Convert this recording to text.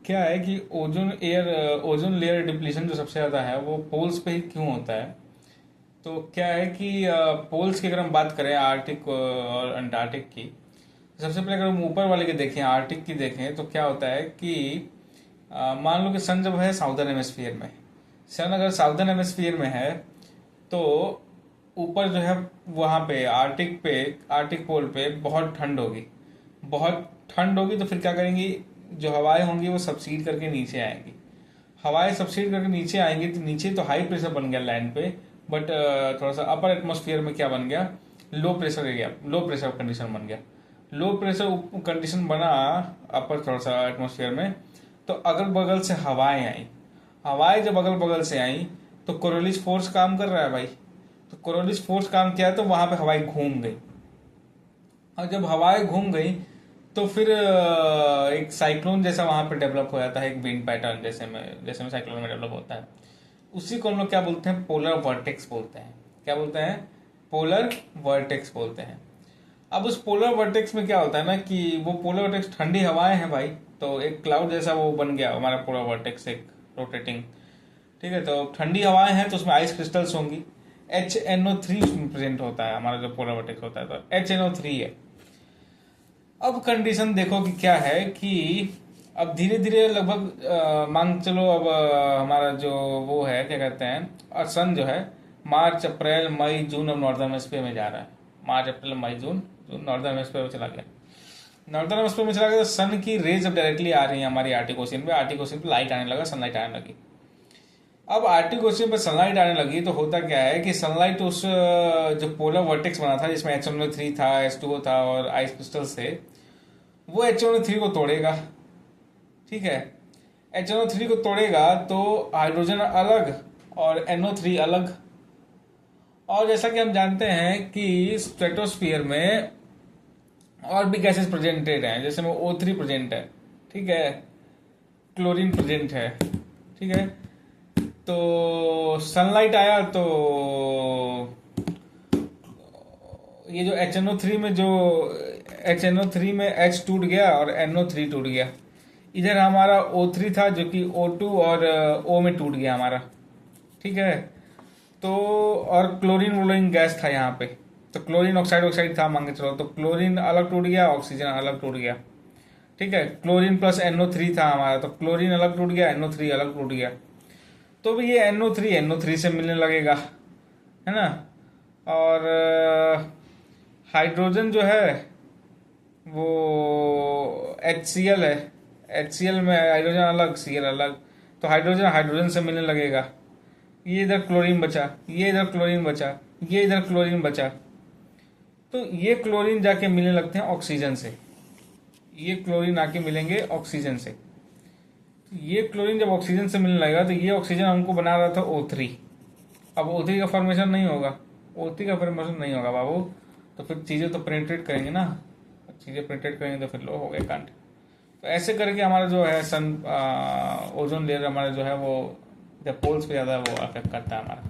क्या है कि ओजोन लेयर डिप्लीशन जो सबसे ज़्यादा है वो पोल्स पे ही क्यों होता है। तो क्या है कि पोल्स की अगर हम बात करें आर्टिक और अंटार्कटिक की, सबसे पहले अगर हम ऊपर वाले की देखें, आर्टिक की देखें, तो क्या होता है कि मान लो कि सन जब है साउदर्न हेमिस्फीयर में, सन अगर साउदर्न हेमिस्फीयर में है तो ऊपर जो है वहाँ पे आर्टिक पोल पे बहुत ठंड होगी। बहुत ठंड होगी तो फिर क्या करेंगी, जो हवाएं होंगी वो सबसीड करके नीचे आएंगी। हवाएं सबसीड करके नीचे आएंगी तो नीचे तो हाई प्रेशर बन गया लैंड पे, बट थोड़ा सा अपर एटमोस्फियर में क्या बन गया, लो प्रेशर कंडीशन बन गया। लो प्रेशर कंडीशन बना अपर थोड़ा सा एटमोस्फियर में, तो अगल बगल से हवाएं आई। हवाएं जब अगल बगल से आई तो कोरोलिस फोर्स काम कर रहा है भाई। तो कोरोलिस फोर्स काम किया तो वहां पे हवाएं घूम गई, और जब हवाएं घूम गई तो फिर एक साइक्लोन जैसा वहां पे डेवलप हो जाता है, एक विंड पैटर्न जैसे में साइक्लोन में डेवलप होता है। उसी को हम लोग क्या बोलते हैं, पोलर वर्टेक्स बोलते हैं। क्या बोलते हैं, पोलर वर्टेक्स बोलते हैं। अब उस पोलर वर्टेक्स में क्या होता है ना कि वो पोलर वर्टेक्स ठंडी हवाएं हैं भाई, तो एक क्लाउड जैसा वो बन गया हमारा पोलर वर्टेक्स, एक रोटेटिंग। ठीक है, तो ठंडी हवाएं हैं तो उसमें आइस क्रिस्टल्स होंगी। HNO3 प्रेजेंट होता है हमारा जो पोलर वर्टेक्स होता है, तो HNO3 है। अब कंडीशन देखो कि क्या है कि अब धीरे धीरे लगभग मान चलो अब हमारा जो वो है क्या कहते हैं, और सन जो है मार्च अप्रैल मई जून अब नॉर्दर्न हेमिस्फीयर में जा रहा है। मार्च अप्रैल मई जून जून नॉर्दर्न हेमिस्फीयर में चला गया। नॉर्दर्न हेमिस्फीयर में चला गया तो सन की रेज अब डायरेक्टली आ रही है हमारी आर्टिक ओशियन पे। आर्टिक ओशियन पे लाइट आने लगा, सनलाइट आने लगी। अब आर्टिक ओशियन पे सनलाइट आने लगी तो होता क्या है कि सनलाइट उस जो पोलर वर्टेक्स बना था जिसमें HNO3 था, H2O था और आइस क्रिस्टल्स थे, वो HNO3 को तोड़ेगा। ठीक है, HNO3 को तोड़ेगा तो हाइड्रोजन अलग और NO3 अलग। और जैसा कि हम जानते हैं कि स्ट्रेटोस्फियर में और भी गैसेस प्रेजेंटेड हैं, जैसे में O3 प्रेजेंट है। ठीक है, क्लोरीन प्रेजेंट है। ठीक है, तो सनलाइट आया तो ये जो HNO3 में H टूट गया और NO3 टूट गया। इधर हमारा O3 था जो कि O2 और O में टूट गया हमारा। ठीक है, तो और क्लोरीन वोलोइन गैस था यहाँ पे, तो क्लोरीन ऑक्साइड था मान के चलो, तो क्लोरीन अलग टूट गया, ऑक्सीजन अलग टूट गया। ठीक है, क्लोरीन प्लस NO3 था हमारा, तो क्लोरीन अलग टूट गया, NO3 अलग टूट गया। तो भी ये NO3 से मिलने लगेगा, है ना। और हाइड्रोजन जो है वो HCl है। HCl में हाइड्रोजन अलग, Cl अलग, तो हाइड्रोजन से मिलने लगेगा। ये इधर क्लोरीन बचा, ये इधर क्लोरीन बचा, ये इधर क्लोरीन बचा, तो ये क्लोरीन जाके मिलने लगते हैं ऑक्सीजन से। ये क्लोरीन आके मिलेंगे ऑक्सीजन से। ये क्लोरीन जब ऑक्सीजन से मिलने लगेगा तो ये ऑक्सीजन हमको बना रहा था O3। अब O3 का फॉर्मेशन नहीं होगा, O3 का फॉर्मेशन नहीं होगा बाबू, तो फिर चीज़ें तो पेनिट्रेट करेंगे ना, चीज़ें पेनिट्रेट करेंगे तो फिर लो हो गए कांड। तो ऐसे करके हमारा जो है ओजोन लेयर हमारा जो है वो जब पोल्स पे ज़्यादा वो अफेक्ट करता है हमारा।